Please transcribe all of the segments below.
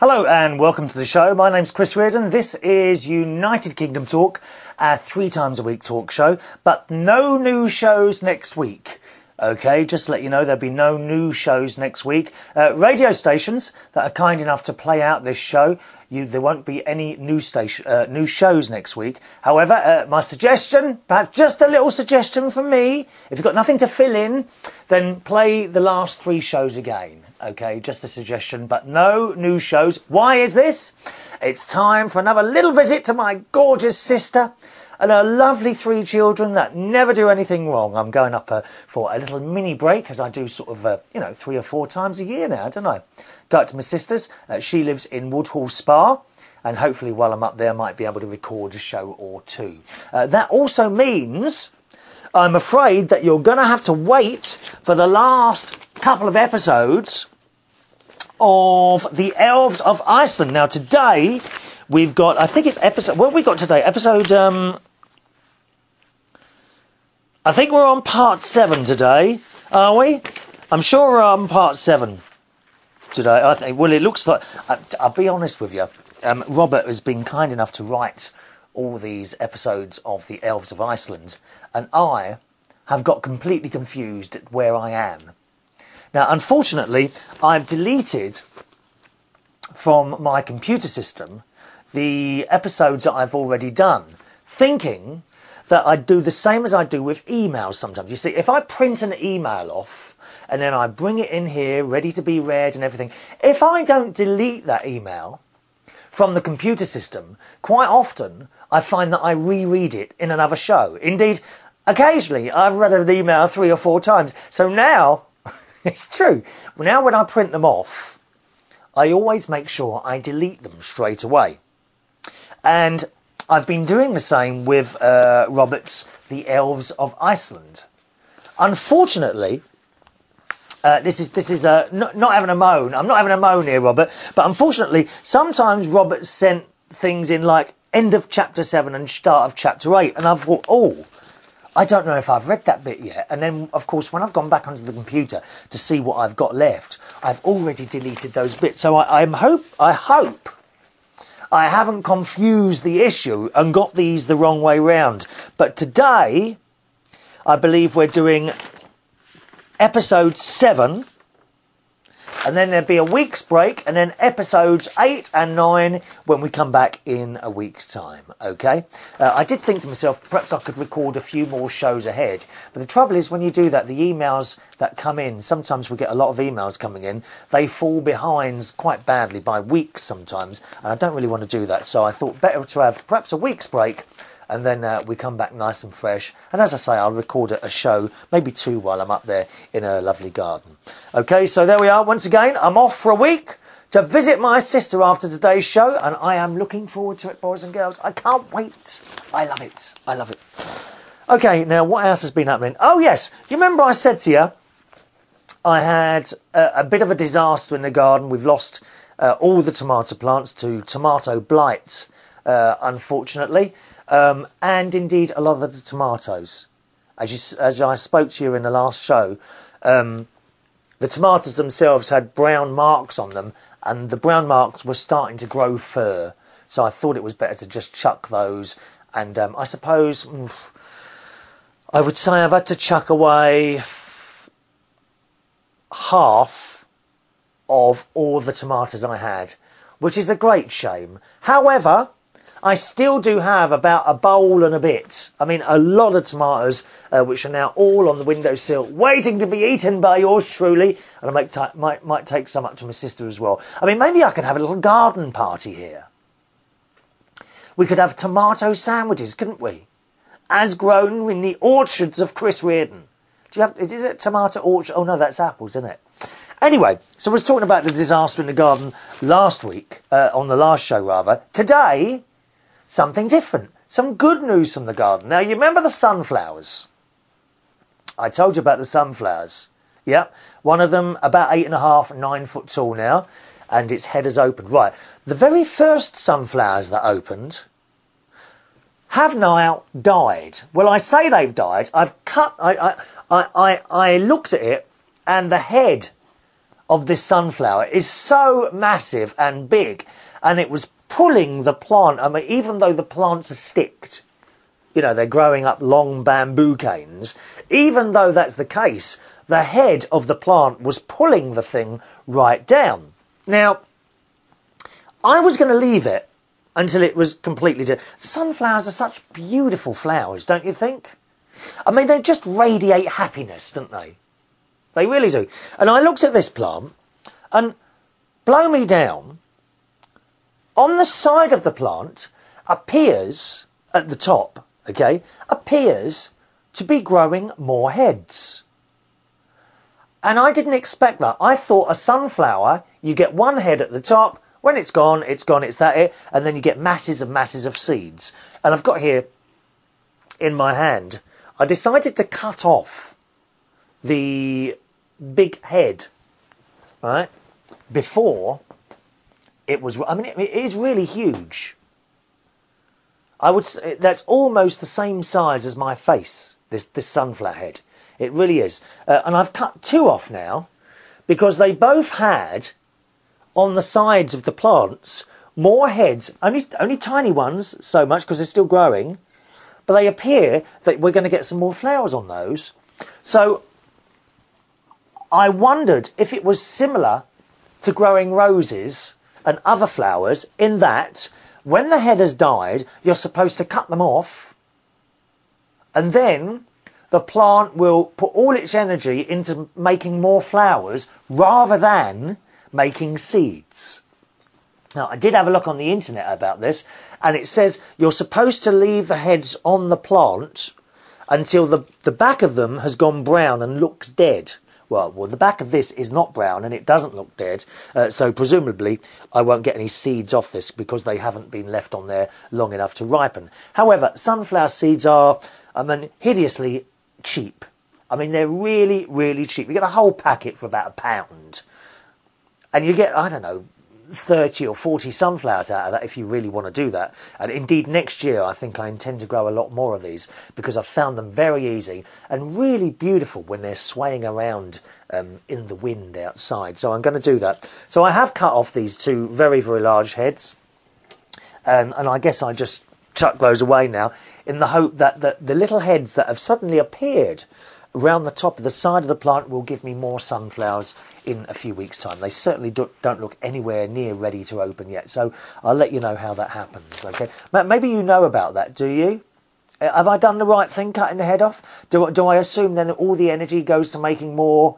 Hello and welcome to the show. My name's Chris Reardon. This is United Kingdom Talk, a 3 times a week talk show, but no new shows next week. Okay, just to let you know, there'll be no new shows next week. Radio stations that are kind enough to play out this show, there won't be any new shows next week. However, my suggestion, perhaps just a little suggestion from me, if you've got nothing to fill in, then play the last 3 shows again. Okay, just a suggestion, but no new shows. Why is this? It's time for another little visit to my gorgeous sister and her lovely 3 children that never do anything wrong. I'm going up for a little mini break, as I do sort of, 3 or 4 times a year now, don't I? Go up to my sister's. She lives in Woodhall Spa, and hopefully while I'm up there I might be able to record a show or 2. That also means I'm afraid that you're going to have to wait for the last couple of episodes of The Elves of Iceland. Now today we've got, I think it's episode, what have we got today? Episode, I think we're on part 7 today, are we? I'm sure we're on part 7 today, I think. Well, it looks like, I'll be honest with you, Robert has been kind enough to write all these episodes of The Elves of Iceland, and I have got completely confused at where I am. Now, unfortunately, I've deleted from my computer system the episodes that I've already done, thinking that I'd do the same as I do with emails sometimes. You see, if I print an email off and then I bring it in here, ready to be read and everything, if I don't delete that email from the computer system, quite often I find that I reread it in another show. Indeed, occasionally I've read an email 3 or 4 times. So now, it's true, now when I print them off, I always make sure I delete them straight away. And I've been doing the same with Robert's The Elves of Iceland. Unfortunately, this is not having a moan. I'm not having a moan here, Robert. But unfortunately, sometimes Robert sent things in like end of chapter 7 and start of chapter 8. And I've thought, oh, I don't know if I've read that bit yet. And then, of course, when I've gone back onto the computer to see what I've got left, I've already deleted those bits. So I hope I haven't confused the issue and got these the wrong way round. But today, I believe we're doing episode 7, and then there'll be a week's break, and then episodes 8 and 9 when we come back in a week's time, okay? I did think to myself, perhaps I could record a few more shows ahead, but the trouble is when you do that, the emails that come in, sometimes we get a lot of emails coming in, they fall behind quite badly by weeks sometimes, and I don't really want to do that, so I thought better to have perhaps a week's break, and then we come back nice and fresh. And as I say, I'll record a show, maybe 2 while I'm up there in a lovely garden. Okay, so there we are. Once again, I'm off for a week to visit my sister after today's show, and I am looking forward to it, boys and girls. I can't wait. I love it. I love it. Okay, now what else has been happening? Oh, yes. You remember I said to you, I had a bit of a disaster in the garden. We've lost all the tomato plants to tomato blight, unfortunately. And indeed a lot of the tomatoes. As I spoke to you in the last show, the tomatoes themselves had brown marks on them, and the brown marks were starting to grow fur. So I thought it was better to just chuck those. And I suppose I would say I've had to chuck away half of all the tomatoes I had, which is a great shame. However, I still do have about a bowl and a bit. I mean, a lot of tomatoes, which are now all on the windowsill, waiting to be eaten by yours truly. And I might take some up to my sister as well. I mean, maybe I could have a little garden party here. We could have tomato sandwiches, couldn't we? As grown in the orchards of Chris Reardon. Is it tomato orchard? Oh no, that's apples, isn't it? Anyway, so I was talking about the disaster in the garden last week, on the last show rather. Today, something different. Some good news from the garden. Now, you remember the sunflowers? I told you about the sunflowers. Yeah, one of them about 8.5, 9 foot tall now, and its head has opened. Right, the very first sunflowers that opened have now died. Well, I say they've died. I've cut. I looked at it, and the head of this sunflower is so massive and big, and it was pulling the plant. I mean, even though the plants are sticked, you know, they're growing up long bamboo canes, even though that's the case, the head of the plant was pulling the thing right down. Now, I was going to leave it until it was completely dead. Sunflowers are such beautiful flowers, don't you think? I mean, they just radiate happiness, don't they? They really do. And I looked at this plant, and blow me down, on the side of the plant appears, at the top, okay, appears to be growing more heads. And I didn't expect that. I thought a sunflower, you get one head at the top, when it's gone, it's that it, and then you get masses of seeds. And I've got here in my hand, I decided to cut off the big head, right, before it was, I mean, it is really huge. I would say that's almost the same size as my face, this sunflower head. It really is. And I've cut two off now because they both had, on the sides of the plants, more heads, only tiny ones so much because they're still growing, but they appear that we're going to get some more flowers on those. So I wondered if it was similar to growing roses and other flowers in that when the head has died, you're supposed to cut them off, and then the plant will put all its energy into making more flowers rather than making seeds. Now, I did have a look on the internet about this, and it says you're supposed to leave the heads on the plant until the back of them has gone brown and looks dead. Well, the back of this is not brown and it doesn't look dead, so presumably I won't get any seeds off this because they haven't been left on there long enough to ripen. However, sunflower seeds are, I mean, hideously cheap. I mean, they're really, really cheap. You get a whole packet for about £1. And you get, I don't know, 30 or 40 sunflowers out of that if you really want to do that. And indeed, next year, I think I intend to grow a lot more of these because I've found them very easy and really beautiful when they're swaying around in the wind outside. So I'm going to do that. So I have cut off these two very, very large heads. And I guess I just chuck those away now in the hope that the little heads that have suddenly appeared around the top of the side of the plant will give me more sunflowers in a few weeks' time. They certainly don't look anywhere near ready to open yet, so I'll let you know how that happens, okay? Maybe you know about that, do you? Have I done the right thing, cutting the head off? Do I assume then that all the energy goes to making more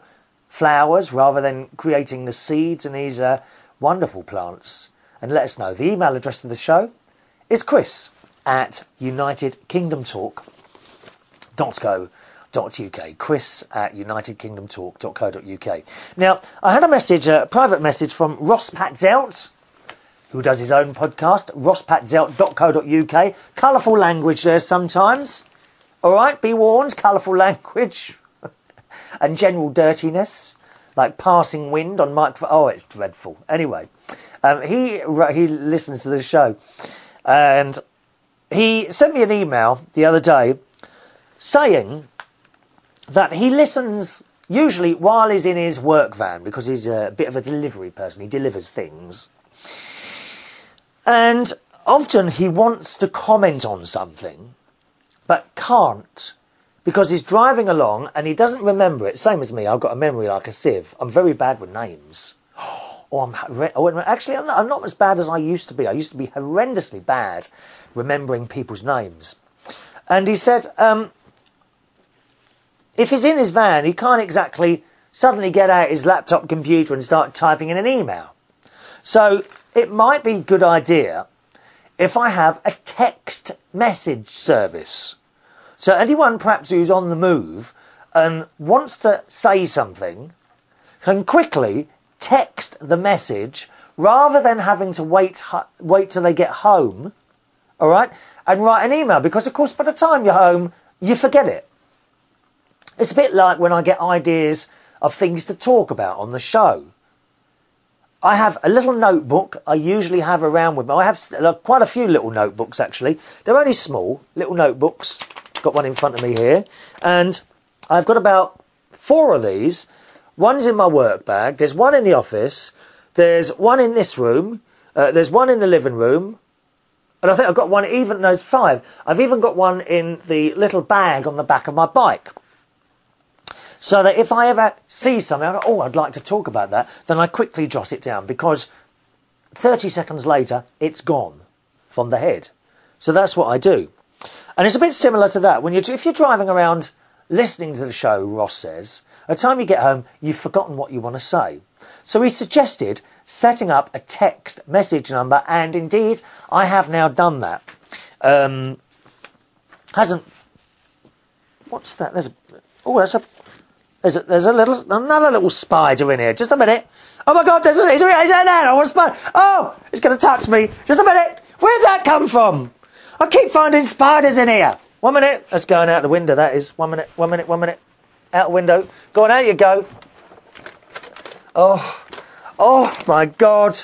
flowers rather than creating the seeds in these wonderful plants? And let us know. The email address of the show is chris@unitedkingdomtalk.co.uk. chris@unitedkingdomtalk.co.uk. Now, I had a message, a private message from Ross Patzelt, who does his own podcast, rospatzelt.co.uk. Colourful language there sometimes. All right, be warned, colourful language and general dirtiness, like passing wind on microphone. Oh, it's dreadful. Anyway, he listens to the show, and he sent me an email the other day saying that he listens usually while he's in his work van because he's a bit of a delivery person. He delivers things. And often he wants to comment on something but can't because he's driving along and he doesn't remember it. Same as me, I've got a memory like a sieve. I'm very bad with names. Actually, I'm not as bad as I used to be. I used to be horrendously bad remembering people's names. And he said, if he's in his van, he can't exactly suddenly get out his laptop computer and start typing in an email. So it might be a good idea if I have a text message service. So anyone perhaps who's on the move and wants to say something can quickly text the message rather than having to wait till they get home, all right, and write an email. Because, of course, by the time you're home, you forget it. It's a bit like when I get ideas of things to talk about on the show. I have a little notebook I usually have around with me. I have quite a few little notebooks, actually. They're only small, little notebooks. Got one in front of me here. And I've got about 4 of these one's in my work bag, there's one in the office, there's one in this room, there's one in the living room, and I think I've got one, even those 5. I've even got one in the little bag on the back of my bike. So that if I ever see something, I go, oh, I'd like to talk about that, then I quickly jot it down, because 30 seconds later, it's gone from the head. So that's what I do. And it's a bit similar to that. If you're driving around listening to the show, Ross says, by the time you get home, you've forgotten what you want to say. So he suggested setting up a text message number, and indeed, I have now done that. What's that? There's another little spider in here. Just a minute. Oh my God, he's in there. I want a spider. Oh, it's going to touch me. Just a minute. Where's that come from? I keep finding spiders in here. 1 minute. That's going out the window, that is. 1 minute, 1 minute, 1 minute. Out the window. Go on, out you go. Oh my God.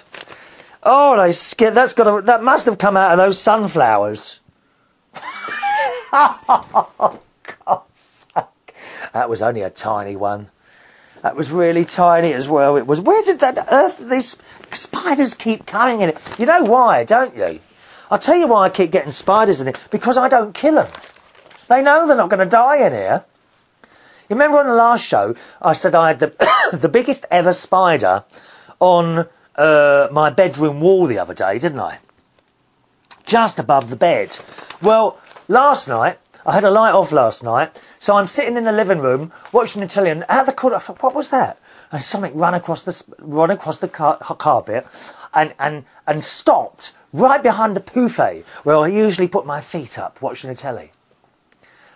Oh, they scared. That must have come out of those sunflowers. Oh, God's sake. That was only a tiny one. That was really tiny as well. It was. Where did that earth? These spiders keep coming in it. You know why, don't you? I'll tell you why I keep getting spiders in it. Because I don't kill them. They know they're not going to die in here. You remember on the last show, I said I had the biggest ever spider on my bedroom wall the other day, didn't I? Just above the bed. Well, last night, I had a light off last night, so I'm sitting in the living room watching the telly, and out of the corner, I thought, what was that? And something ran across the carpet and stopped right behind the buffet, where I usually put my feet up watching the telly.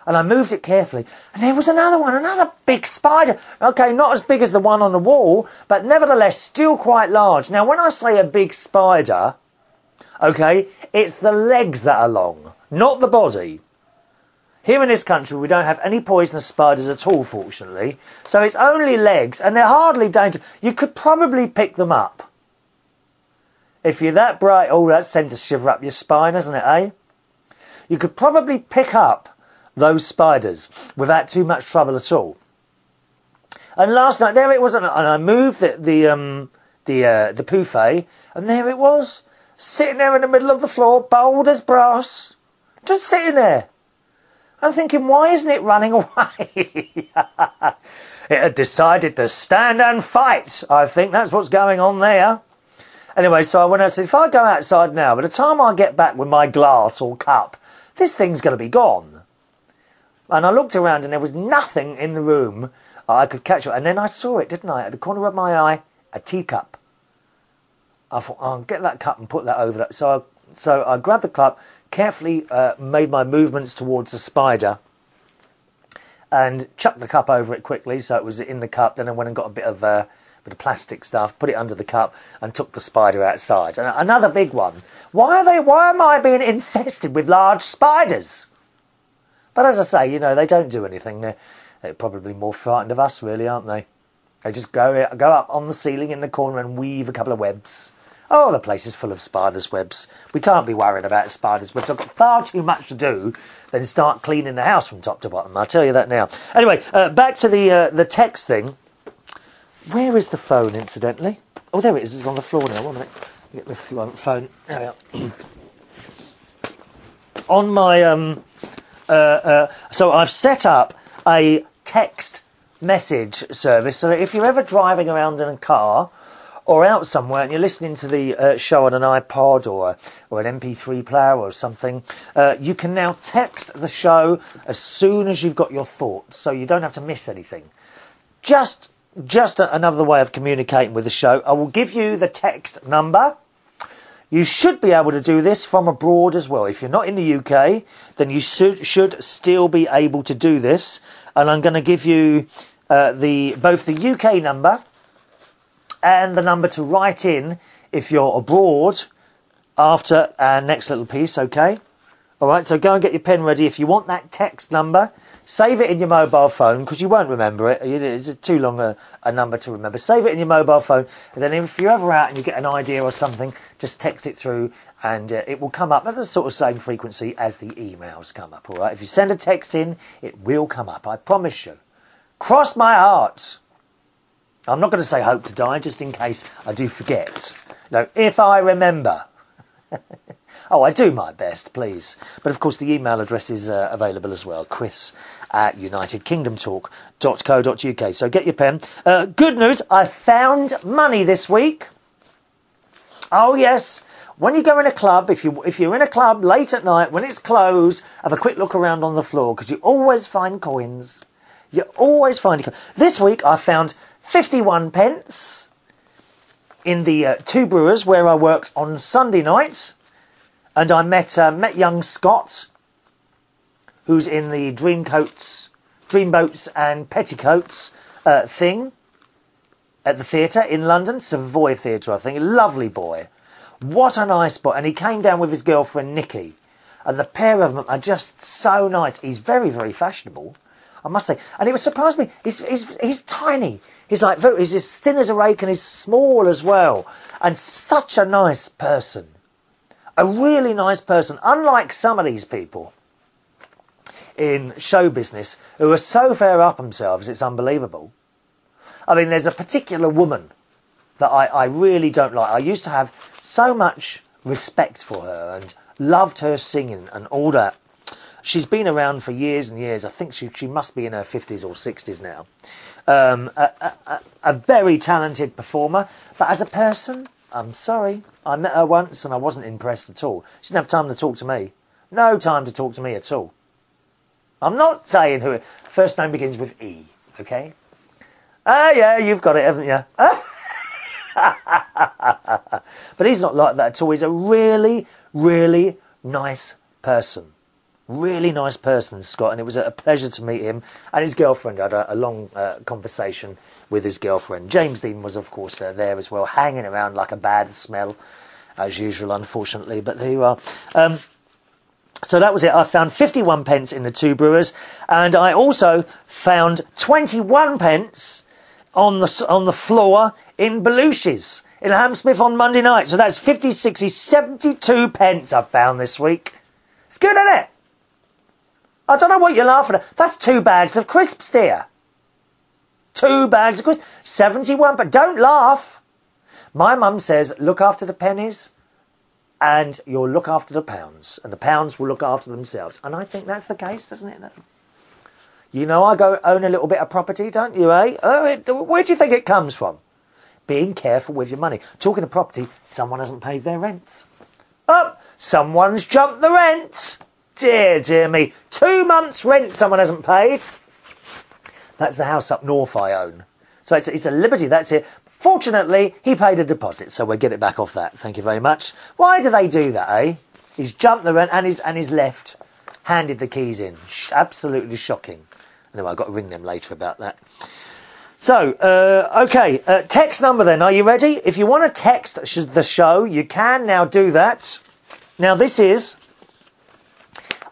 And I moved it carefully, and there was another one, another big spider. Okay, not as big as the one on the wall, but nevertheless still quite large. Now, when I say a big spider, okay, it's the legs that are long, not the body. Here in this country, we don't have any poisonous spiders at all, fortunately. So it's only legs, and they're hardly dangerous. You could probably pick them up. If you're that bright, oh, that sent a shiver up your spine, hasn't it, eh? You could probably pick up those spiders without too much trouble at all. And last night, there it was, and I moved the buffet, and there it was, sitting there in the middle of the floor, bold as brass, just sitting there. I'm thinking, why isn't it running away? It had decided to stand and fight. I think that's what's going on there. Anyway, so I went out and said, if I go outside now, by the time I get back with my glass or cup, this thing's going to be gone. And I looked around and there was nothing in the room I could catch it. And then I saw it, didn't I? At the corner of my eye, a teacup. I thought, I'll get that cup and put that over that. So I grabbed the cup, carefully made my movements towards the spider and chucked the cup over it quickly so it was in the cup. Then I went and got a bit of plastic stuff, put it under the cup and took the spider outside. And another big one. Why am I being infested with large spiders? But as I say, you know, they don't do anything. They're probably more frightened of us, really, aren't they? They just go up on the ceiling in the corner and weave a couple of webs. Oh, the place is full of spiders' webs. We can't be worried about spiders' webs. I've got far too much to do than start cleaning the house from top to bottom. I'll tell you that now. Anyway, back to the text thing. Where is the phone, incidentally? Oh, there it is. It's on the floor now. 1 minute. Get the phone. There we are. On my... so I've set up a text message service so that if you're ever driving around in a car or out somewhere and you're listening to the show on an iPod or an MP3 player or something, you can now text the show as soon as you've got your thoughts, so you don't have to miss anything. Just another way of communicating with the show. I will give you the text number. You should be able to do this from abroad as well. If you're not in the UK, then you should still be able to do this. And I'm going to give you both the UK number and the number to write in if you're abroad after our next little piece, okay? All right, so go and get your pen ready. If you want that text number, save it in your mobile phone because you won't remember it. It's too long a number to remember. Save it in your mobile phone, and then if you're ever out and you get an idea or something, just text it through and it will come up at the sort of same frequency as the emails come up, all right? If you send a text in, it will come up, I promise you. Cross my heart. I'm not going to say hope to die, just in case I do forget. No, if I remember. Oh, I do my best, please. But of course, the email address is available as well, chris@unitedkingdomtalk.co.uk. So get your pen. Good news, I found money this week. Oh, yes. When you go in a club, if you're in a club late at night, when it's closed, have a quick look around on the floor, because you always find coins. You always find coins. This week, I found 51 pence in the Two Brewers, where I worked on Sunday night. And I met young Scott, who's in the Dreamboats and Petticoats thing at the theatre in London, Savoy Theatre, I think. Lovely boy. What a nice boy. And he came down with his girlfriend, Nikki. And the pair of them are just so nice. He's very, very fashionable, I must say. And it would surprise me. He's tiny. He's as thin as a rake and he's small as well. And such a nice person. A really nice person, unlike some of these people in show business who are so fair up themselves, it's unbelievable. I mean, there's a particular woman that I really don't like. I used to have so much respect for her and loved her singing and all that. She's been around for years and years. I think she must be in her 50s or 60s now. A very talented performer, but as a person, I'm sorry. I met her once and I wasn't impressed at all. She didn't have time to talk to me. No time to talk to me at all. I'm not saying who. First name begins with E, okay? Ah, yeah, you've got it, haven't you? But he's not like that at all. He's a really, really nice person. Really nice person, Scott, and it was a pleasure to meet him and his girlfriend. I had a long conversation with his girlfriend. James Dean was, of course, there as well, hanging around like a bad smell, as usual, unfortunately. But there you are. So that was it. I found 51 pence in the Two Brewers, and I also found 21 pence on the floor in Belushi's in Hammersmith on Monday night. So that's 50, 60, 72 pence I found this week. It's good, isn't it? I don't know what you're laughing at. That's 2 bags of crisps, dear. 2 bags of crisps. 71, but don't laugh. My mum says, look after the pennies and you'll look after the pounds. And the pounds will look after themselves. And I think that's the case, doesn't it? You know, I go own a little bit of property, don't you, eh? Where do you think it comes from? Being careful with your money. Talking of property, someone hasn't paid their rent. Oh, someone's jumped the rent. Dear, dear me. 2 months' rent someone hasn't paid. That's the house up north I own. So it's a liberty, that's it. Fortunately, he paid a deposit, so we'll get it back off that. Thank you very much. Why do they do that, eh? He's jumped the rent and he's left. Handed the keys in. Absolutely shocking. Anyway, I've got to ring them later about that. So, OK, text number then. Are you ready? If you want to text the show, you can now do that. Now, this is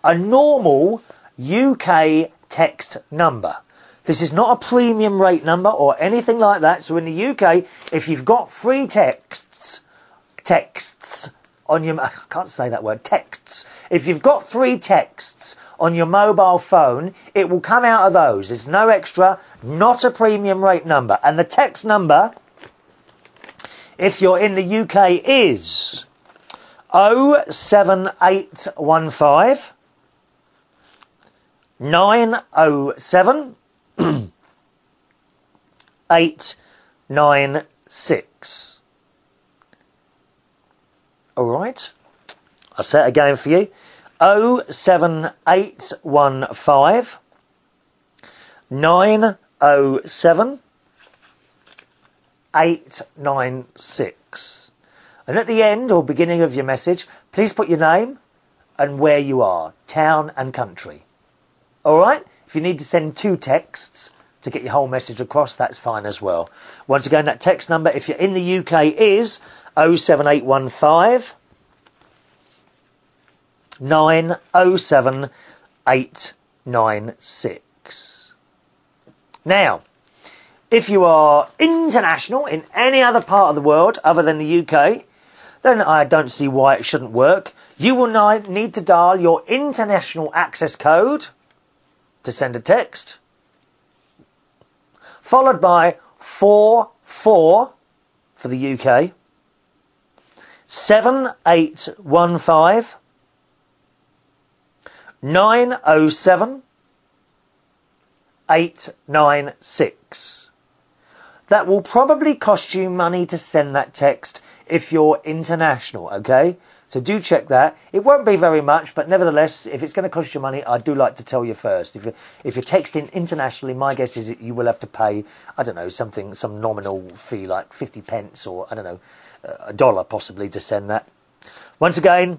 a normal UK text number. This is not a premium rate number or anything like that. So in the UK, if you've got free texts on your... I can't say that word, texts. If you've got 3 texts on your mobile phone, it will come out of those. There's no extra, not a premium rate number. And the text number, if you're in the UK, is 07815 907 896. All right. I'll say it again for you. 07815 907 896. And at the end or beginning of your message, please put your name and where you are, town and country. All right? If you need to send 2 texts to get your whole message across, that's fine as well. Once again, that text number, if you're in the UK, is 07815 907 896. Now, if you are international in any other part of the world other than the UK, then I don't see why it shouldn't work. You will need to dial your international access code to send a text, followed by 4 4 for the UK, 7815 907 896. That will probably cost you money to send that text if you're international, okay? So do check that. It won't be very much, but nevertheless, if it's going to cost you money, I do like to tell you first. If you're texting internationally, my guess is that you will have to pay, I don't know, some nominal fee like 50 pence or, I don't know, $1 possibly to send that. Once again,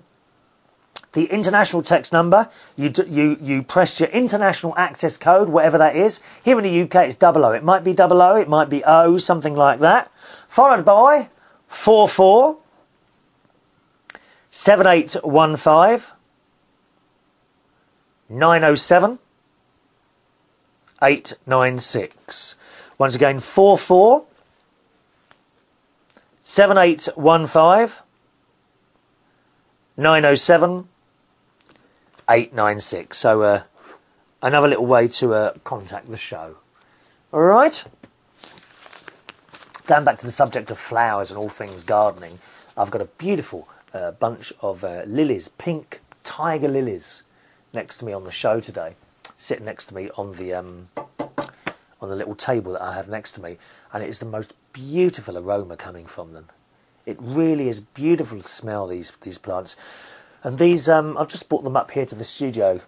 the international text number, you press your international access code, whatever that is. Here in the UK, it's 00. It might be 00, it might be O, something like that. Followed by 44 7815 907 896. Once again, 44 7815 907 896. So another little way to contact the show. All right. Going back to the subject of flowers and all things gardening, I've got a beautiful bunch of lilies, pink tiger lilies, next to me on the show today, sitting next to me on the little table that I have next to me, and it is the most beautiful aroma coming from them. It really is beautiful to smell these plants. And these, I've just brought them up here to the studio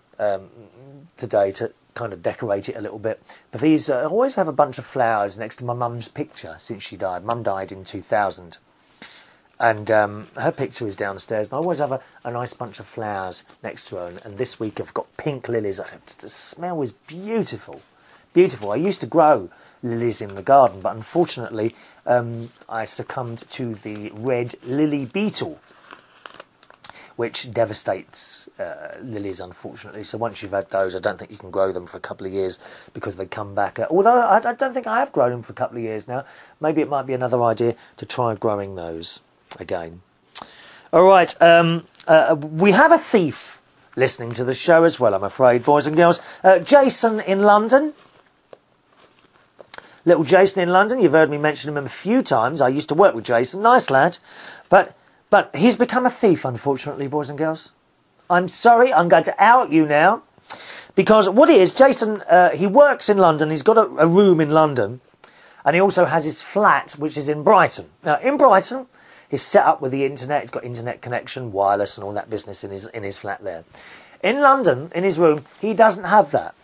today to kind of decorate it a little bit. But these, I always have a bunch of flowers next to my mum's picture since she died. Mum died in 2000. And her picture is downstairs. And I always have a nice bunch of flowers next to her. And this week I've got pink lilies. The smell is beautiful. Beautiful. I used to grow lilies in the garden, but unfortunately I succumbed to the red lily beetle, which devastates lilies, unfortunately. So once you've had those, I don't think you can grow them for a couple of years because they come back. Although I don't think I have grown them for a couple of years now. Maybe it might be another idea to try growing those again. All right, we have a thief listening to the show as well, I'm afraid, boys and girls. Jason in London. Little Jason in London, you've heard me mention him a few times. I used to work with Jason, nice lad. But he's become a thief, unfortunately, boys and girls. I'm sorry, I'm going to out you now. Because what it is, Jason, he works in London, he's got a room in London, and he also has his flat, which is in Brighton. Now, in Brighton, he's set up with the internet, he's got internet connection, wireless and all that business in his flat there. In London, in his room, he doesn't have that.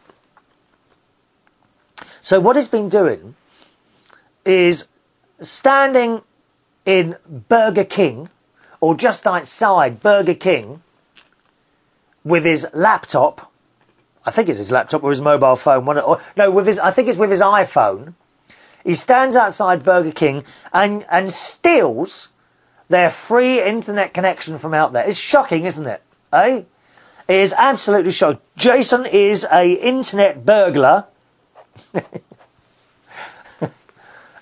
So what he's been doing is standing in Burger King, or just outside Burger King, with his laptop. I think it's his laptop or his mobile phone. I think it's with his iPhone. He stands outside Burger King and steals their free internet connection from out there. It's shocking, isn't it? Eh? It is absolutely shocking. Jason is an internet burglar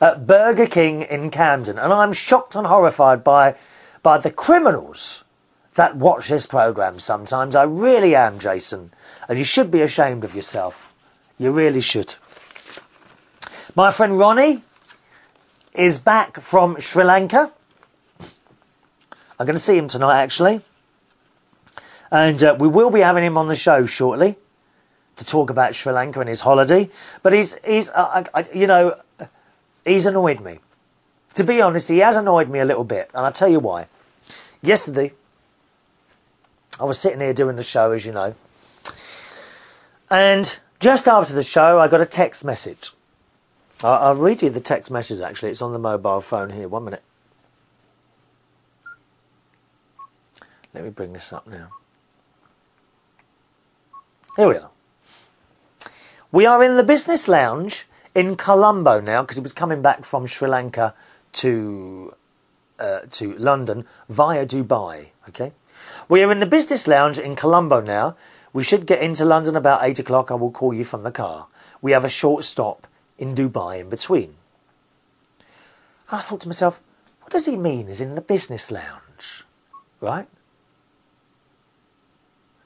at Burger King in Camden, and I'm shocked and horrified by the criminals that watch this programme sometimes. I really am, Jason, and you should be ashamed of yourself. You really should. My friend Ronny is back from Sri Lanka. I'm going to see him tonight, actually, and we will be having him on the show shortly to talk about Sri Lanka and his holiday. But he's annoyed me. To be honest, he has annoyed me a little bit, and I'll tell you why. Yesterday, I was sitting here doing the show, as you know, and just after the show, I got a text message. I'll read you the text message, actually. It's on the mobile phone here. 1 minute. Let me bring this up now. Here we are. We are in the business lounge in Colombo now, because he was coming back from Sri Lanka to London via Dubai. Okay, we are in the business lounge in Colombo now. We should get into London about 8 o'clock. I will call you from the car. We have a short stop in Dubai in between. I thought to myself, what does he mean is in the business lounge? Right?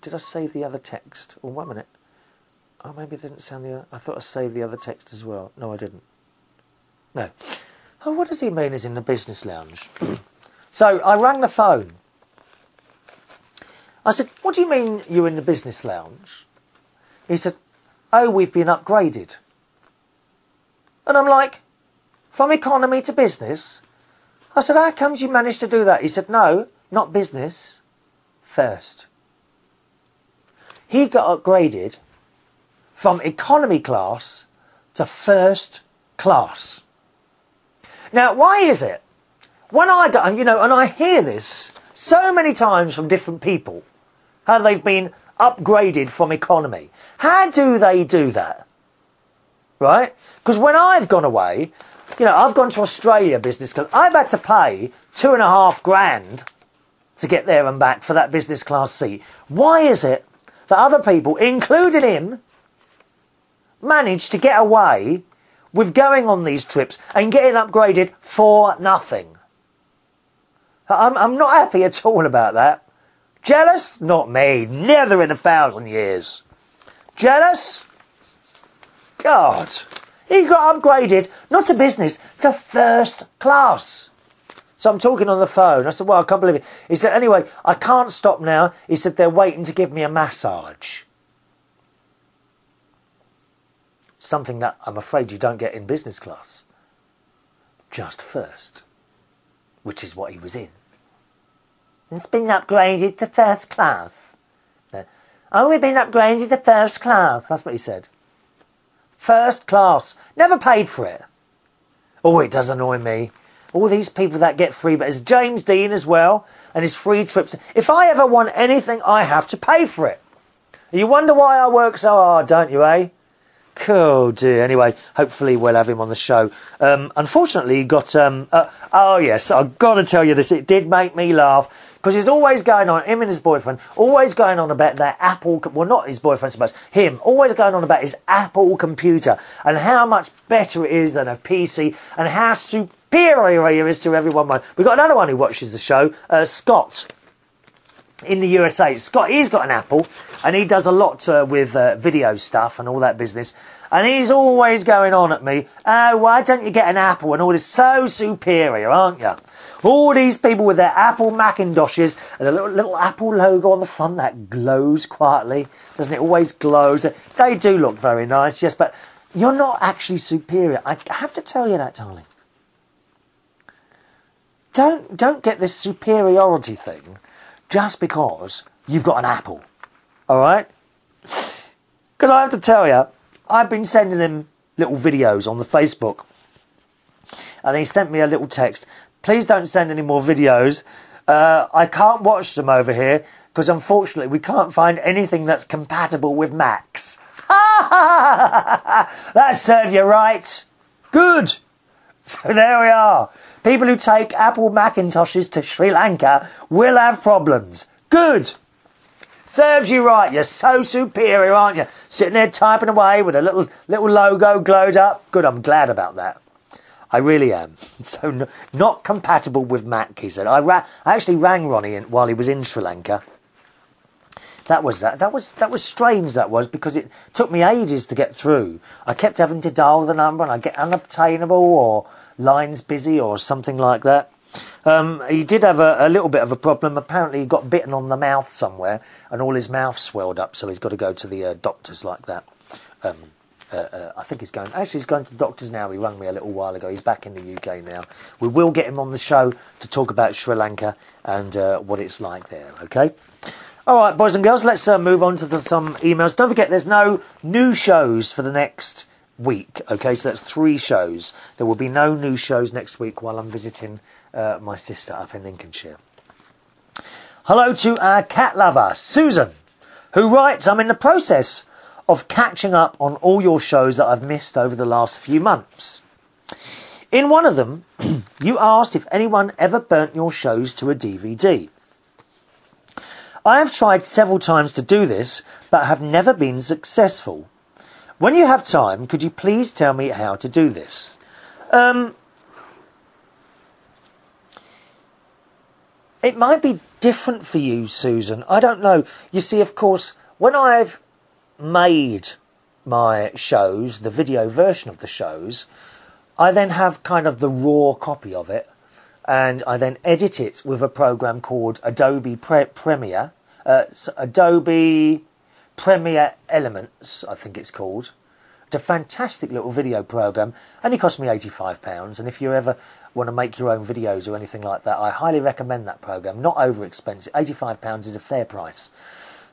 Did I save the other text? Oh, 1 minute. Oh, maybe it didn't sound the... I thought I saved the other text as well. No, I didn't. No. Oh, what does he mean is in the business lounge? So I rang the phone. I said, what do you mean you're in the business lounge? He said, oh, we've been upgraded. And I'm like, from economy to business? I said, how comes you managed to do that? He said, no, not business, first. He got upgraded from economy class to first class. Now, why is it? When I go, and I hear this so many times from different people, how they've been upgraded from economy. How do they do that? Right? Because when I've gone away, I've gone to Australia business class. I've had to pay $2,500 to get there and back for that business class seat. Why is it that other people, including him, manage to get away with going on these trips and getting upgraded for nothing? I'm not happy at all about that. Jealous? Not me. Never in 1,000 years. Jealous? God. He got upgraded, not to business, to first class. So I'm talking on the phone. I said, well, I can't believe it. He said, anyway, I can't stop now. He said, they're waiting to give me a massage. Something that I'm afraid you don't get in business class. Just first. Which is what he was in. It's been upgraded to first class. Oh, we've been upgraded to first class. That's what he said. First class. Never paid for it. Oh, it does annoy me. All these people that get free, but there's James Dean as well, and his free trips. If I ever want anything, I have to pay for it. You wonder why I work so hard, don't you, eh? Cool, dear. Anyway, hopefully we'll have him on the show. Unfortunately, he got... oh, yes, I've got to tell you this. It did make me laugh. Because he's always going on, him and his boyfriend, always going on about their Apple... Well, not his boyfriend so much. Him, always going on about his Apple computer. And how much better it is than a PC. And how superior he is to everyone. We've got another one who watches the show, Scott. In the USA. Scott, he's got an Apple, and he does a lot with video stuff and all that business. And he's always going on at me, oh, why don't you get an Apple and all this? So superior, aren't you? All these people with their Apple Macintoshes and a little Apple logo on the front that glows quietly. Doesn't it always glows? They do look very nice, yes, but you're not actually superior. I have to tell you that, darling. Don't get this superiority thing just because you've got an Apple, all right? Because I have to tell you, I've been sending him little videos on the Facebook, and he sent me a little text. Please don't send any more videos. I can't watch them over here because unfortunately we can't find anything that's compatible with Macs. That serves you right. Good. So there we are. People who take Apple Macintoshes to Sri Lanka will have problems. Good. Serves you right. You're so superior, aren't you? Sitting there typing away with a little logo glowed up. Good, I'm glad about that. I really am. So not compatible with Mac, he said. I actually rang Ronny while he was in Sri Lanka. That was strange, that was, because it took me ages to get through. I kept having to dial the number and I get unobtainable or lines busy or something like that. He did have a little bit of a problem. Apparently he got bitten on the mouth somewhere and all his mouth swelled up, so he's got to go to the doctors like that. I think he's going to the doctors now. He rang me a little while ago. He's back in the UK now. We will get him on the show to talk about Sri Lanka and what it's like there, okay? All right, boys and girls, let's move on to some emails. Don't forget, there's no new shows for the next week, okay? So that's 3 shows. There will be no new shows next week while I'm visiting my sister up in Lincolnshire. Hello to our cat lover, Susan, who writes, I'm in the process of catching up on all your shows that I've missed over the last few months. In one of them, you asked if anyone ever burnt your shows to a DVD. I have tried several times to do this, but have never been successful. When you have time, could you please tell me how to do this? It might be different for you, Susan. I don't know. You see, of course, when I've made my shows, the video version of the shows, I then have kind of the raw copy of it, and I then edit it with a program called Adobe Premiere, Adobe Premiere Elements, I think it's called. It's a fantastic little video program, only cost me £85, and if you ever want to make your own videos or anything like that, I highly recommend that program. Not over expensive. £85 is a fair price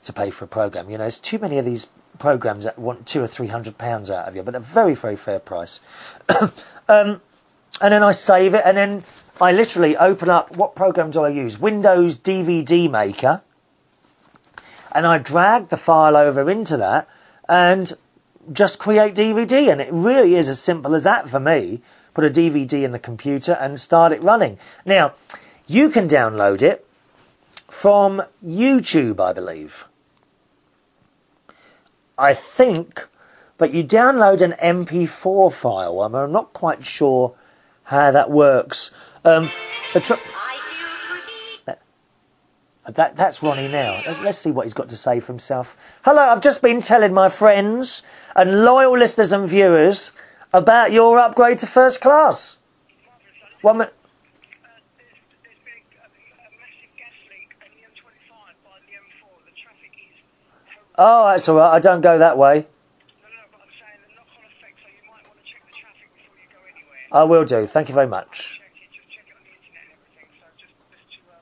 to pay for a program. You know, there's too many of these programs that want £200 or £300 out of you, but a very, very fair price. And then I save it, and then I literally open up, what program do I use? Windows DVD Maker, and I drag the file over into that and just create DVD, and it really is as simple as that for me. Put a DVD in the computer and start it running. Now, you can download it from YouTube, I believe. I think, but you download an MP4 file. I'm not quite sure how that works. That's Ronny now. Let's see what he's got to say for himself. Hello, I've just been telling my friends and loyal listeners and viewers about your upgrade to first class. One minute. There's been a massive gas leak on the M25 by the M4. The traffic is horrible. Oh, that's all right. I don't go that way. No, but I'm saying the knock-on effect, so you might want to check the traffic before you go anywhere. I will do. Thank you very much. Just check it on the internet and everything, so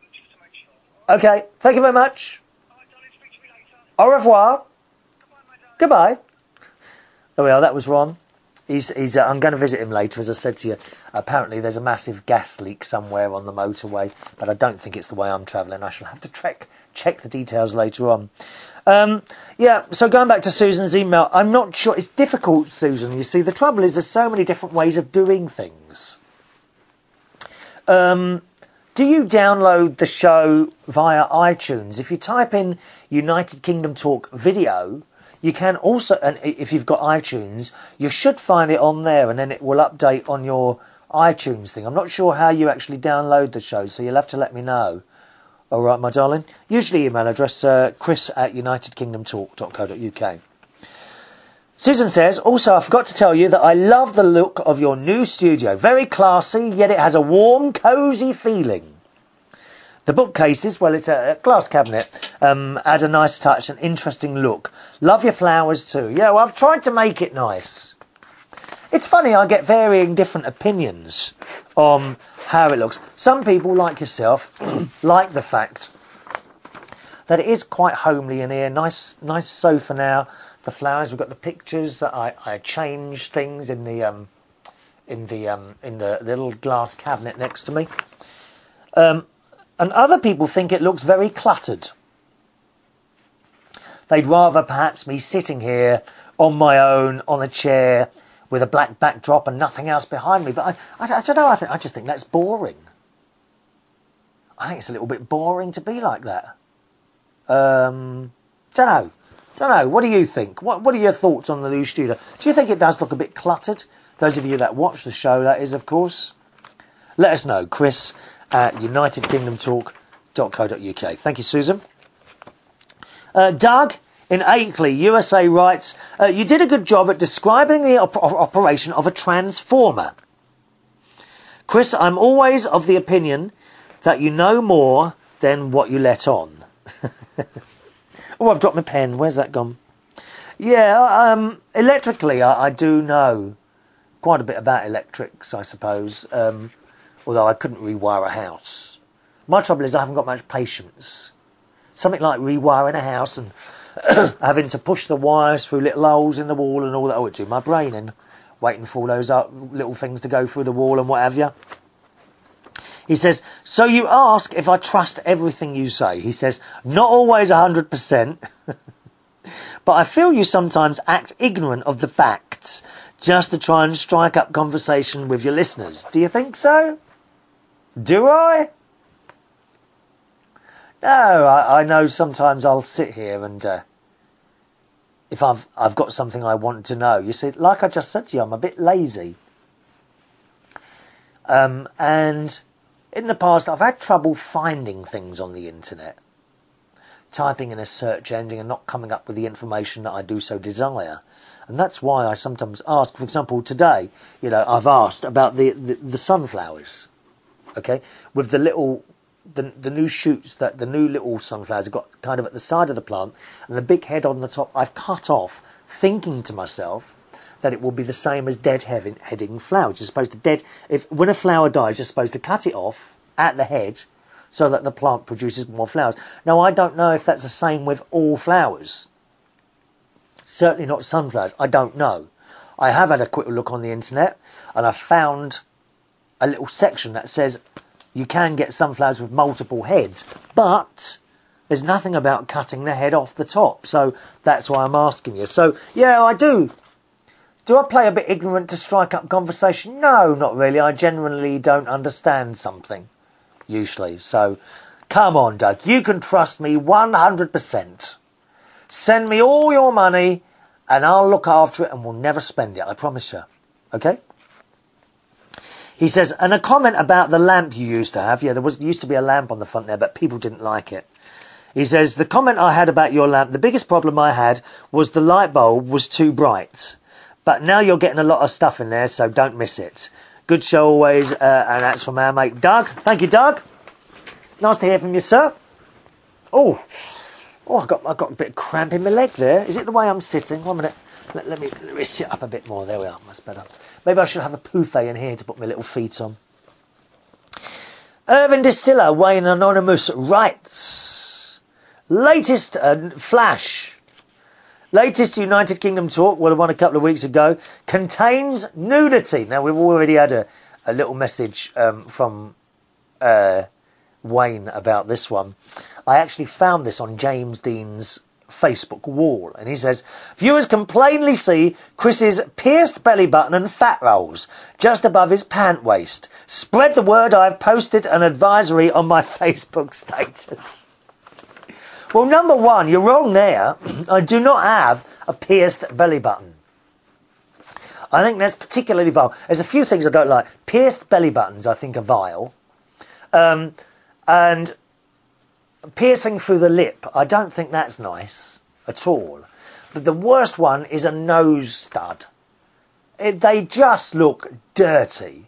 just to make sure. Okay, thank you very much. All right, darling, speak to me later. Au revoir. Goodbye, my darling. Goodbye. There we are. That was Ron. I'm going to visit him later, as I said to you. Apparently there's a massive gas leak somewhere on the motorway, but I don't think it's the way I'm travelling. I shall have to check the details later on. Yeah, so going back to Susan's email, I'm not sure. It's difficult, Susan. You see, the trouble is there's so many different ways of doing things. Do you download the show via iTunes? If you type in United Kingdom Talk video, you can also, and if you've got iTunes, you should find it on there, and then it will update on your iTunes thing. I'm not sure how you actually download the show, so you'll have to let me know. All right, my darling. Usually email address chris@unitedkingdomtalk.co.uk. Susan says, also I forgot to tell you that I love the look of your new studio. Very classy, yet it has a warm, cosy feeling. The bookcases, well, it's a glass cabinet, add a nice touch, an interesting look. Love your flowers too. Yeah, well, I've tried to make it nice. It's funny, I get varying different opinions on how it looks. Some people, like yourself, like the fact that it is quite homely in here. Nice sofa now. The flowers, we've got the pictures that I changed things in the little glass cabinet next to me. And other people think it looks very cluttered. They'd rather perhaps me sitting here on my own, on a chair, with a black backdrop and nothing else behind me. But I don't know, I just think that's boring. I think it's a little bit boring to be like that. Don't know. What do you think? What are your thoughts on the new studio? Do you think it does look a bit cluttered? Those of you that watch the show, that is, of course. Let us know. Chris@unitedkingdomtalk.co.uk. Thank you, Susan. Doug in Akeley, USA writes, you did a good job at describing the operation of a transformer. Chris, I'm always of the opinion that you know more than what you let on. Oh, I've dropped my pen. Where's that gone? Yeah, electrically, I do know quite a bit about electrics, I suppose. Although I couldn't rewire a house. My trouble is I haven't got much patience. Something like rewiring a house and having to push the wires through little holes in the wall and all that. I would do my brain in, waiting for all those little things to go through the wall and what have you. He says, so you ask if I trust everything you say. He says, not always 100%, but I feel you sometimes act ignorant of the facts just to try and strike up conversation with your listeners. Do you think so? Do I? No, I know sometimes I'll sit here and if I've got something I want to know. You see, like I just said to you, I'm a bit lazy. And in the past, I've had trouble finding things on the internet. Typing in a search engine and not coming up with the information that I do so desire. And that's why I sometimes ask, for example, today, you know, I've asked about the sunflowers, okay, with the little, the new shoots, that the new little sunflowers have got kind of at the side of the plant, and the big head on the top I've cut off, thinking to myself that it will be the same as dead-heading flowers. You're supposed to when a flower dies, you're supposed to cut it off at the head so that the plant produces more flowers. Now, I don't know if that's the same with all flowers. Certainly not sunflowers. I don't know. I have had a quick look on the internet, and I found a little section that says you can get sunflowers with multiple heads, but there's nothing about cutting the head off the top. So that's why I'm asking you. So, yeah, I do. Do I play a bit ignorant to strike up conversation? No, not really. I genuinely don't understand something, usually. So, come on, Doug. You can trust me 100%. Send me all your money and I'll look after it and we'll never spend it. I promise you. Okay? He says, and a comment about the lamp you used to have. Yeah, there used to be a lamp on the front there, but people didn't like it. He says, the comment I had about your lamp, the biggest problem I had was the light bulb was too bright. But now you're getting a lot of stuff in there, so don't miss it. Good show always, and that's from our mate Doug. Thank you, Doug. Nice to hear from you, sir. Oh, I got a bit of cramp in my leg there. Is it the way I'm sitting? 1 minute. Let me sit up a bit more. There we are. Much better. Maybe I should have a pouffe in here to put my little feet on. Irvin Distiller, Wayne Anonymous writes, latest flash. Latest United Kingdom talk, well, the one a couple of weeks ago, contains nudity. Now, we've already had a little message from Wayne about this one. I actually found this on James Dean's Facebook wall, and he says, viewers can plainly see Chris's pierced belly button and fat rolls just above his pant waist. Spread the word, I've posted an advisory on my Facebook status. Well, number one, you're wrong there. I do not have a pierced belly button. I think that's particularly vile. There's a few things I don't like. Pierced belly buttons, I think, are vile. And piercing through the lip, I don't think that's nice at all. But the worst one is a nose stud. They just look dirty.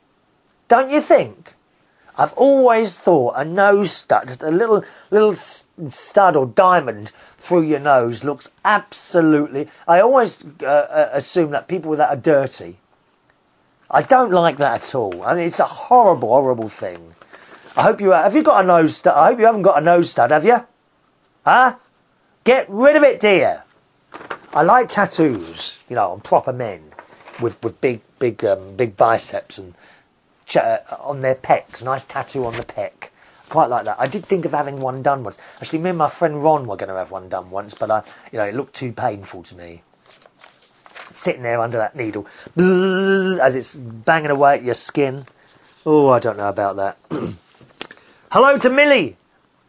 Don't you think? I've always thought a nose stud, just a little stud or diamond through your nose looks absolutely... I always assume that people with that are dirty. I don't like that at all. I mean, it's a horrible, horrible thing. I hope you... Have you got a nose stud? I hope you haven't got a nose stud, have you? Huh? Get rid of it, dear. I like tattoos, you know, on proper men with big biceps and... on their pecs, nice tattoo on the pec. Quite like that. I did think of having one done once. Actually, me and my friend Ron were going to have one done once, but it looked too painful to me. Sitting there under that needle, as it's banging away at your skin. Oh, I don't know about that. Hello to Millie.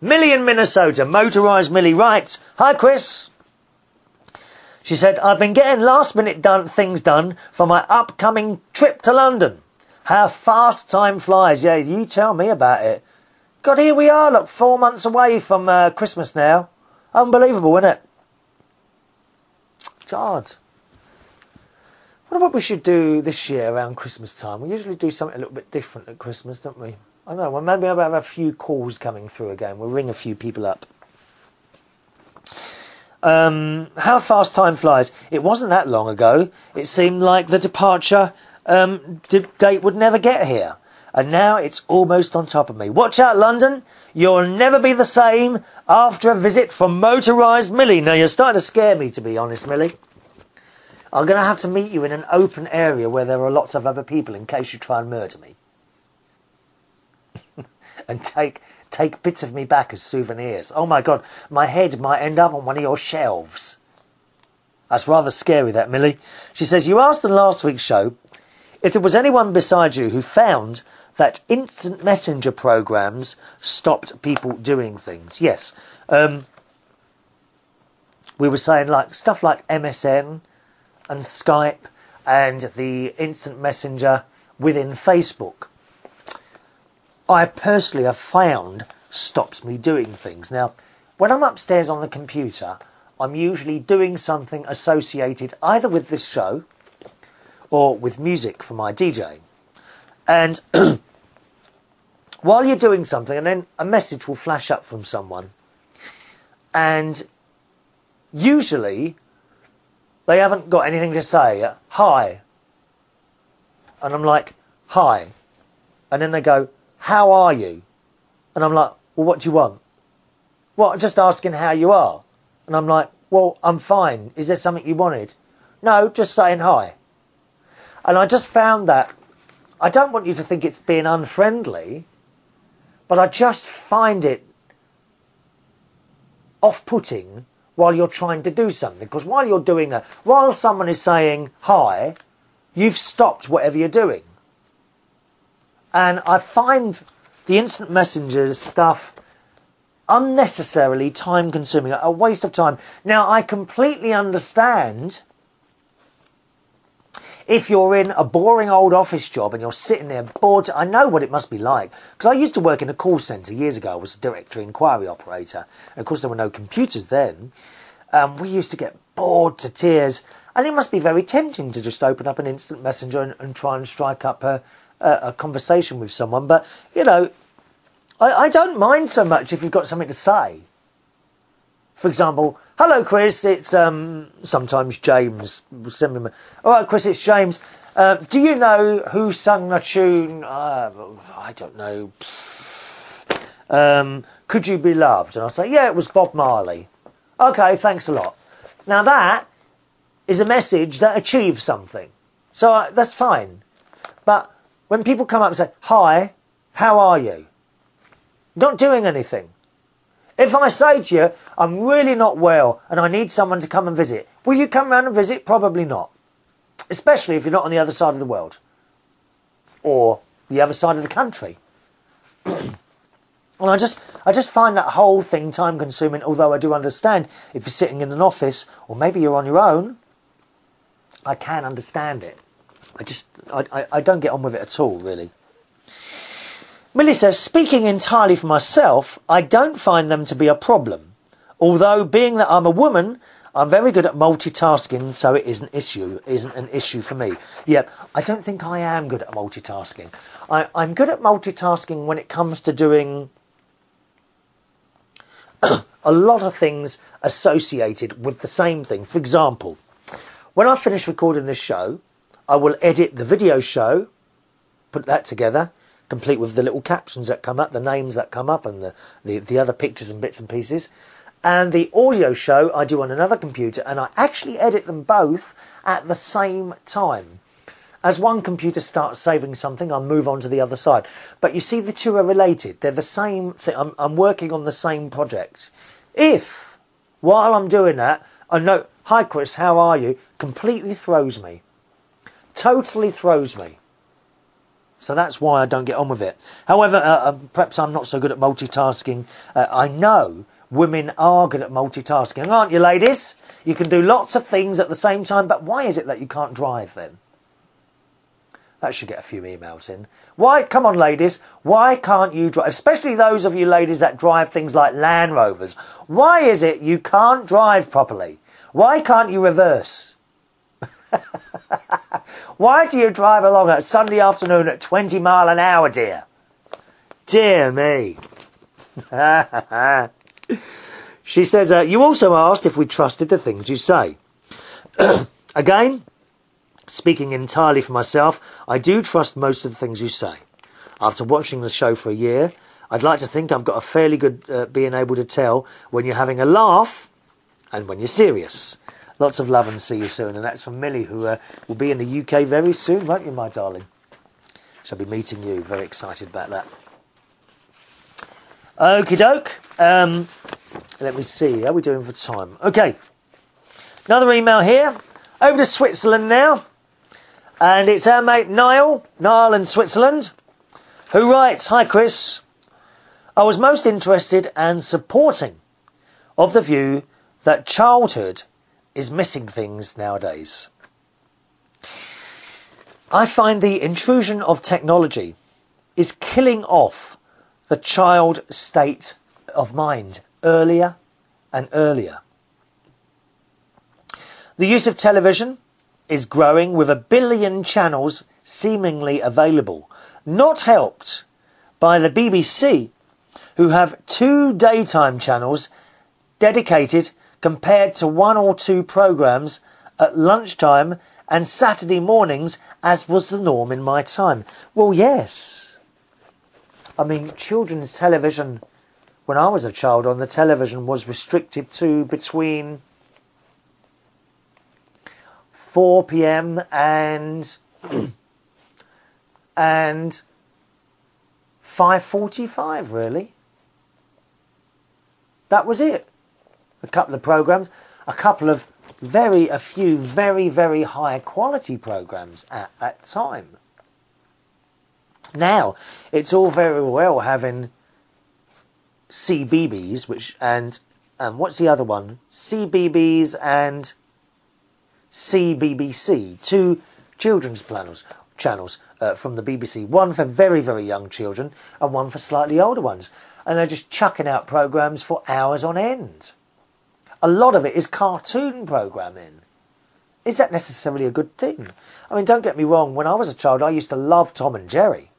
Millie in Minnesota. Motorised Millie writes, hi, Chris. She said, I've been getting last-minute things done for my upcoming trip to London. How fast time flies. Yeah, you tell me about it. God, here we are, look, 4 months away from Christmas now. Unbelievable, isn't it? God. I wonder what we should do this year around Christmas time. We usually do something a little bit different at Christmas, don't we? I don't know, well, maybe I'll have a few calls coming through again. We'll ring a few people up. How fast time flies. It wasn't that long ago. It seemed like the departure... date would never get here, and now it's almost on top of me. Watch out, London, you'll never be the same after a visit from Motorised Millie. Now you're starting to scare me, to be honest, Millie. I'm going to have to meet you in an open area where there are lots of other people in case you try and murder me. And take bits of me back as souvenirs. Oh my God, my head might end up on one of your shelves. That's rather scary, that, Millie. She says, you asked in last week's show if there was anyone beside you who found that instant messenger programs stopped people doing things. Yes. We were saying stuff like MSN and Skype and the instant messenger within Facebook. I personally have found stops me doing things. Now, when I'm upstairs on the computer, I'm usually doing something associated either with this show or with music for my DJing. And while you're doing something, and then a message will flash up from someone, and usually they haven't got anything to say. Hi. And I'm like, hi. And then they go, how are you? And I'm like, well, what do you want? Well, just asking how you are. And I'm like, well, I'm fine. Is there something you wanted? No, just saying hi. And I just found that, I don't want you to think it's being unfriendly, but I just find it off-putting while you're trying to do something. Because while you're doing that, while someone is saying hi, you've stopped whatever you're doing. And I find the instant messenger stuff unnecessarily time-consuming, a waste of time. Now, I completely understand if you're in a boring old office job and you're sitting there bored. I know what it must be like, because I used to work in a call centre years ago. I was a directory inquiry operator. And of course, there were no computers then. We used to get bored to tears. And it must be very tempting to just open up an instant messenger and try and strike up a conversation with someone. But, you know, I don't mind so much if you've got something to say. For example, hello, Chris, it's sometimes James. Send me all right, Chris, it's James. Do you know who sung the tune? I don't know. Could You Be Loved? And I'll say, yeah, it was Bob Marley. OK, thanks a lot. Now that is a message that achieves something. So that's fine. But when people come up and say, hi, how are you? Not doing anything. If I say to you, I'm really not well and I need someone to come and visit, will you come round and visit? Probably not. Especially if you're not on the other side of the world. Or the other side of the country. And I just find that whole thing time consuming, although I do understand if you're sitting in an office or maybe you're on your own, I can understand it. I don't get on with it at all, really. Millie says, speaking entirely for myself, I don't find them to be a problem. Although, being that I'm a woman, I'm very good at multitasking, so it isn't an issue for me. Yep, I don't think I am good at multitasking. I'm good at multitasking when it comes to doing a lot of things associated with the same thing. For example, when I finish recording this show, I will edit the video show, put that together, complete with the little captions that come up, the names that come up, and the other pictures and bits and pieces. And the audio show I do on another computer, and I actually edit them both at the same time. As one computer starts saving something, I'll move on to the other side. But you see, the two are related. They're the same thing. I'm working on the same project. If, while I'm doing that, I know, hi Chris, how are you? Completely throws me. Totally throws me. So that's why I don't get on with it. However, perhaps I'm not so good at multitasking. I know women are good at multitasking, aren't you, ladies? You can do lots of things at the same time, but why is it that you can't drive then? That should get a few emails in. Why, come on ladies, why can't you drive? Especially those of you ladies that drive things like Land Rovers. Why is it you can't drive properly? Why can't you reverse? Why do you drive along at Sunday afternoon at 20 miles an hour, dear? Dear me. She says, you also asked if we trusted the things you say. Again, speaking entirely for myself, I do trust most of the things you say. After watching the show for a year, I'd like to think I've got a fairly good being able to tell when you're having a laugh and when you're serious. Lots of love and see you soon. And that's from Millie, who will be in the UK very soon, won't you, my darling? Shall be meeting you. Very excited about that. Okie doke. Let me see. How are we doing for time? Okay. Another email here. Over to Switzerland now. And it's our mate Niall in Switzerland, who writes, hi Chris. I was most interested and supporting of the view that childhood is missing things nowadays. I find the intrusion of technology is killing off the child state of mind earlier and earlier. The use of television is growing with 1 billion channels seemingly available, not helped by the BBC, who have 2 daytime channels dedicated compared to 1 or 2 programmes at lunchtime and Saturday mornings, as was the norm in my time. Well, yes. I mean, children's television, when I was a child on the television, was restricted to between 4 p.m. and 5:45, really. That was it. A couple of programmes, a few very, very high quality programmes at that time. Now, it's all very well having CBeebies, and what's the other one? CBeebies and CBBC, 2 children's channels from the BBC, one for very, very young children and one for slightly older ones. And they're just chucking out programmes for hours on end. A lot of it is cartoon programming. Is that necessarily a good thing? I mean, don't get me wrong, when I was a child, I used to love Tom and Jerry.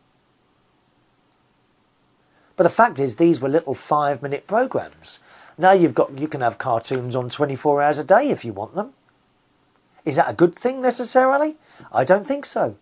But the fact is, these were little 5-minute programmes. Now you can have cartoons on 24 hours a day if you want them. Is that a good thing necessarily? I don't think so.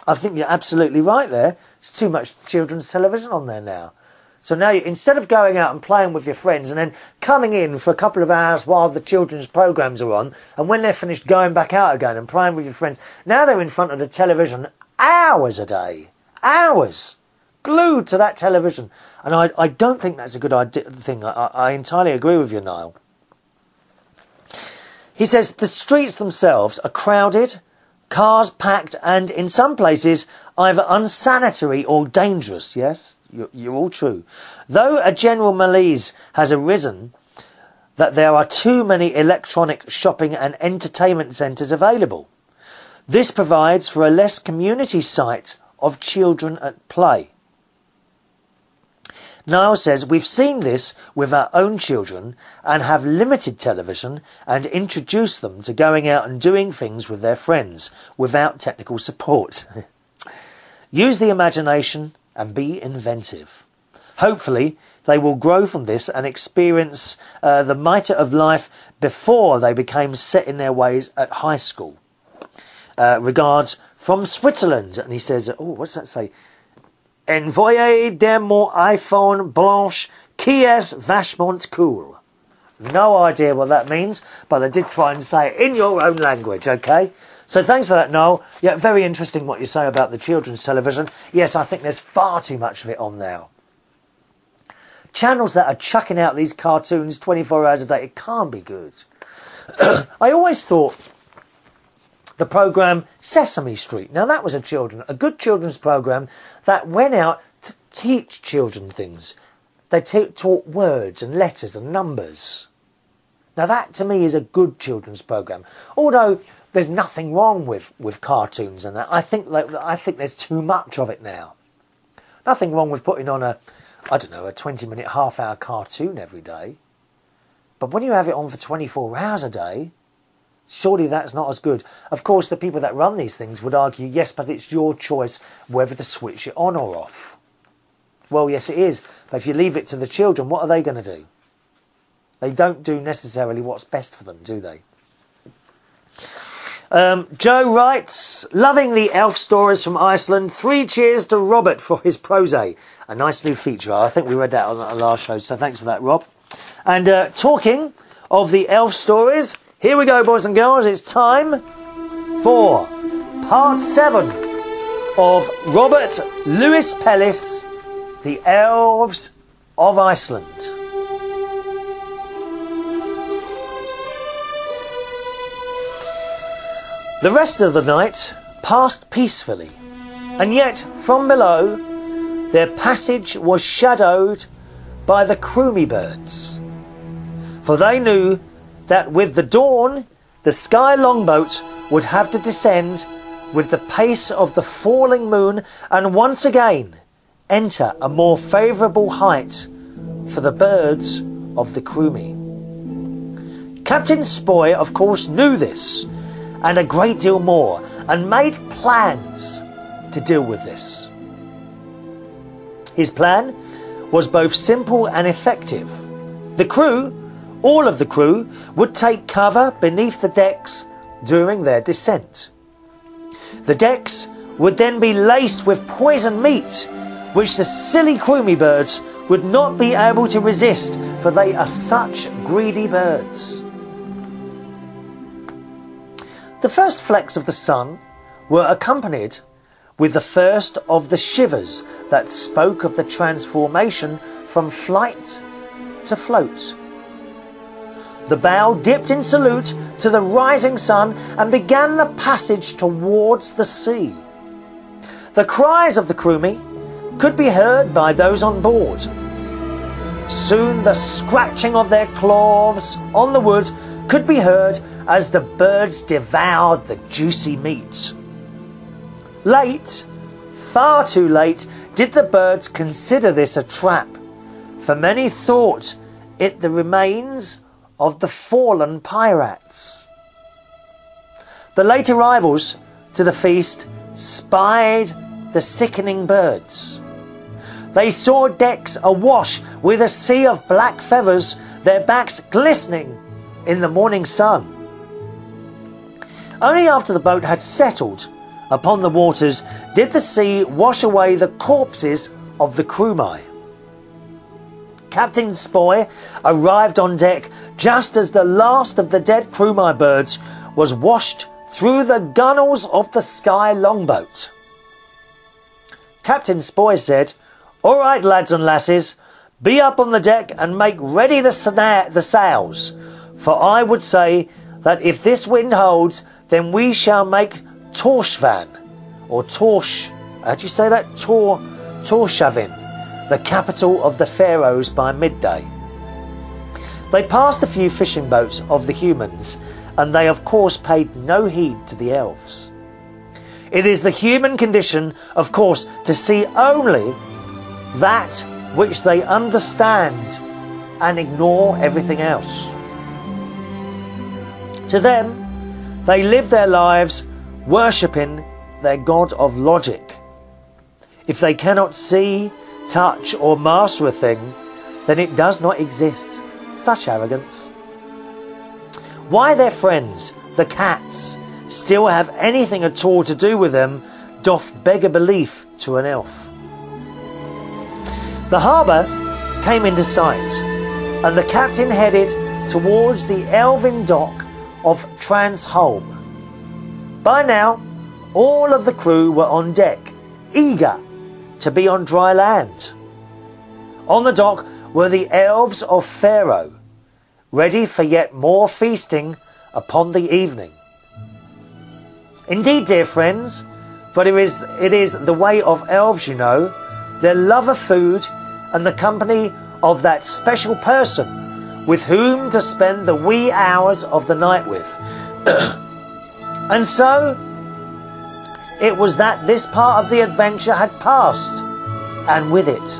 I think you're absolutely right there. There's too much children's television on there now. So now, instead of going out and playing with your friends and then coming in for a couple of hours while the children's programmes are on, and when they're finished going back out again and playing with your friends, now they're in front of the television hours a day. Hours. Glued to that television. And I don't think that's a good thing. I entirely agree with you, Niall. He says the streets themselves are crowded, cars packed, and in some places either unsanitary or dangerous. Yes, you're all true. Though a general malaise has arisen that there are too many electronic shopping and entertainment centres available, this provides for a less community sight of children at play. Niall says, we've seen this with our own children and have limited television and introduced them to going out and doing things with their friends without technical support. Use the imagination and be inventive. Hopefully, they will grow from this and experience the mitre of life before they became set in their ways at high school. Regards from Switzerland. And he says, oh, what's that say? Envoyez de mon iPhone blanche qui est vachement cool. No idea what that means, but I did try and say it in your own language, okay? So thanks for that, Noel. Yeah, very interesting what you say about the children's television. Yes, I think there's far too much of it on now. Channels that are chucking out these cartoons 24 hours a day, it can't be good. I always thought the programme Sesame Street. Now, that was a good children's programme that went out to teach children things. They taught words and letters and numbers. Now, that to me is a good children's programme. Although there's nothing wrong with cartoons and that. I think there's too much of it now. Nothing wrong with putting on a 20-minute, half-hour cartoon every day. But when you have it on for 24 hours a day, surely that's not as good. Of course, the people that run these things would argue, yes, but it's your choice whether to switch it on or off. Well, yes, it is. But if you leave it to the children, what are they going to do? They don't do necessarily what's best for them, do they? Joe writes, loving the elf stories from Iceland. 3 cheers to Robert for his prose. A nice new feature. I think we read that on our last show, so thanks for that, Rob. And talking of the elf stories, here we go, boys and girls. It's time for part 7 of Robert Louis Pellis, The Elves of Iceland. The rest of the night passed peacefully, and yet from below their passage was shadowed by the croomy birds, for they knew that with the dawn the sky longboat would have to descend with the pace of the falling moon and once again enter a more favourable height for the birds of the croomy. Captain Spoy, of course, knew this, and a great deal more, and made plans to deal with this. His plan was both simple and effective. The crew, all of the crew, would take cover beneath the decks during their descent. The decks would then be laced with poison meat, which the silly crewmy birds would not be able to resist, for they are such greedy birds. The first flecks of the sun were accompanied with the first of the shivers that spoke of the transformation from flight to float. The bow dipped in salute to the rising sun and began the passage towards the sea. The cries of the crewmen could be heard by those on board. Soon the scratching of their claws on the wood could be heard as the birds devoured the juicy meat. Late, far too late, did the birds consider this a trap, for many thought it the remains of the fallen pirates. The late arrivals to the feast spied the sickening birds. They saw decks awash with a sea of black feathers, their backs glistening in the morning sun. Only after the boat had settled upon the waters did the sea wash away the corpses of the crewmen. Captain Spoy arrived on deck just as the last of the dead crewmen birds was washed through the gunwales of the Sky longboat. Captain Spoy said, "All right, lads and lasses, be up on the deck and make ready the sails, for I would say that if this wind holds, then we shall make Torshavn, or Torsh, how do you say that? Torshavn, the capital of the Pharaohs, by midday." They passed a few fishing boats of the humans, and they of course paid no heed to the elves. It is the human condition, of course, to see only that which they understand and ignore everything else. To them, they live their lives worshipping their god of logic. If they cannot see, touch or master a thing, then it does not exist. Such arrogance. Why their friends, the cats, still have anything at all to do with them doth beg a belief to an elf. The harbour came into sight, and the captain headed towards the elven dock of Transholm. By now, all of the crew were on deck, eager to be on dry land. On the dock were the elves of Pharaoh, ready for yet more feasting upon the evening. Indeed, dear friends, but it is the way of elves, you know, their love of food and the company of that special person with whom to spend the wee hours of the night with. And so it was that this part of the adventure had passed, and with it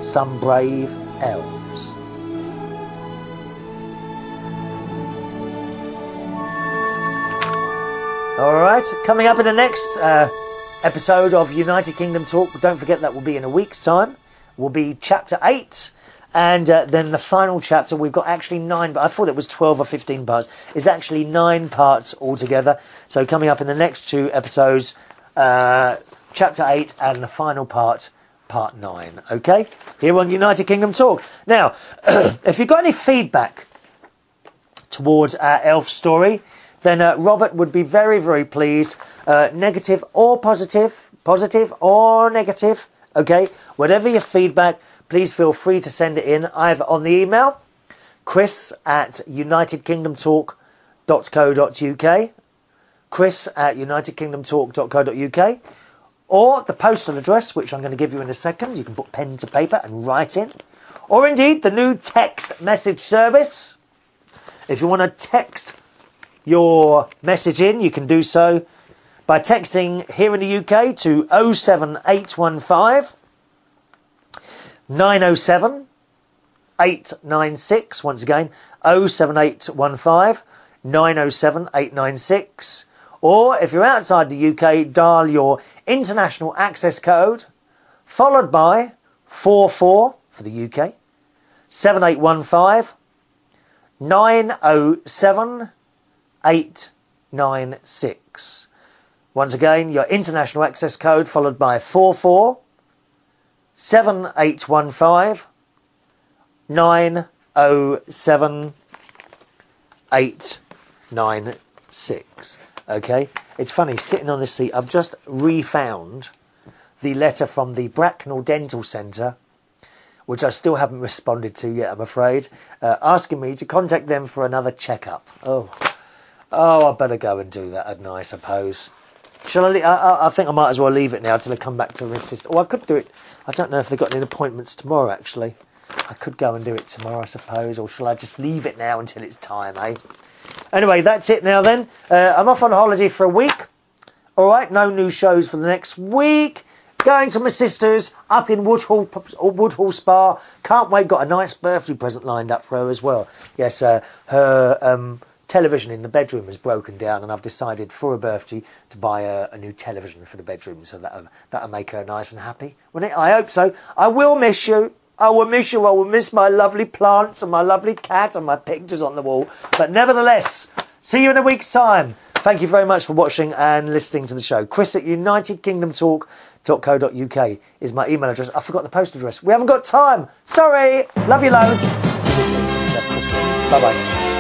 some brave elves. Alright, coming up in the next episode of United Kingdom Talk, don't forget that will be in a week's time, will be chapter 8, and then the final chapter. We've got actually 9, but I thought it was 12 or 15 parts. It's actually 9 parts altogether. So coming up in the next 2 episodes, chapter 8 and the final part, part 9. Okay, here on United Kingdom Talk. Now, if you've got any feedback towards our elf story, then Robert would be very, very pleased. Negative or positive, positive or negative. Okay, whatever your feedback, please feel free to send it in either on the email, chris@unitedkingdomtalk.co.uk, chris@unitedkingdomtalk.co.uk, or the postal address, which I'm going to give you in a second. You can put pen to paper and write in. Or indeed, the new text message service. If you want to text your message in, you can do so by texting here in the UK to 07815 907 896. Once again, 07815 907 896. Or if you're outside the UK, dial your international access code, followed by 44 for the UK, 7815 907 896. Once again, your international access code followed by 44 7815 907 896. Okay, it's funny, sitting on this seat, I've just refound the letter from the Bracknell Dental Centre, which I still haven't responded to yet, I'm afraid, asking me to contact them for another checkup. Oh, I better go and do that, hadn't I suppose? Shall I? I think I might as well leave it now till I come back to my sister. Oh, I could do it. I don't know if they've got any appointments tomorrow, actually. I could go and do it tomorrow, I suppose. Or shall I just leave it now until it's time, eh? Anyway, that's it now then. I'm off on holiday for a week. All right, no new shows for the next week. Going to my sister's up in Woodhall Spa. Can't wait. Got a nice birthday present lined up for her as well. Yes, her television in the bedroom has broken down, and I've decided for her birthday to buy a new television for the bedroom, so that'll make her nice and happy. Wouldn't it? I hope so. I will miss you. I will miss you. I will miss my lovely plants and my lovely cat and my pictures on the wall. But nevertheless, see you in a week's time. Thank you very much for watching and listening to the show. Chris at UnitedKingdomTalk.co.uk is my email address. I forgot the postal address. We haven't got time. Sorry. Love you loads. See you soon. Bye-bye.